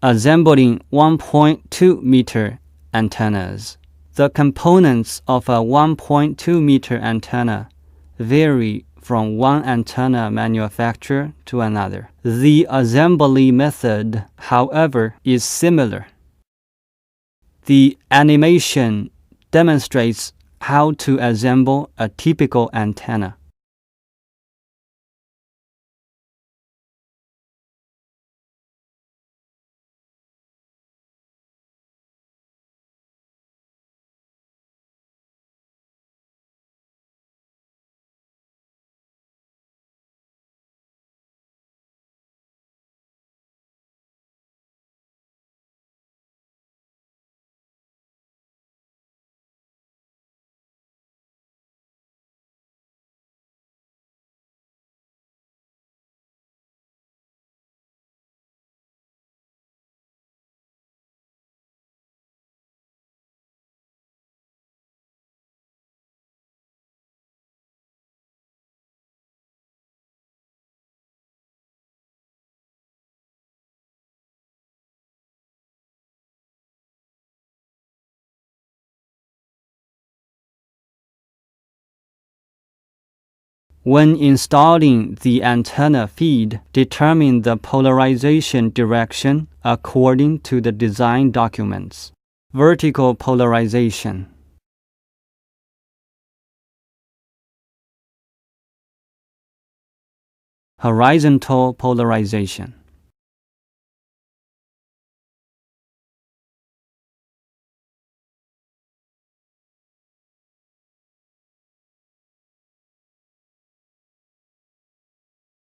assembling 1.2 meter antennas. The components of a 1.2 meter antenna vary from one antenna manufacturer to another. The assembly method, however, is similar. The animation demonstrates how to assemble a typical antenna. When installing the antenna feed, determine the polarization direction according to the design documents. Vertical polarization. Horizontal polarization.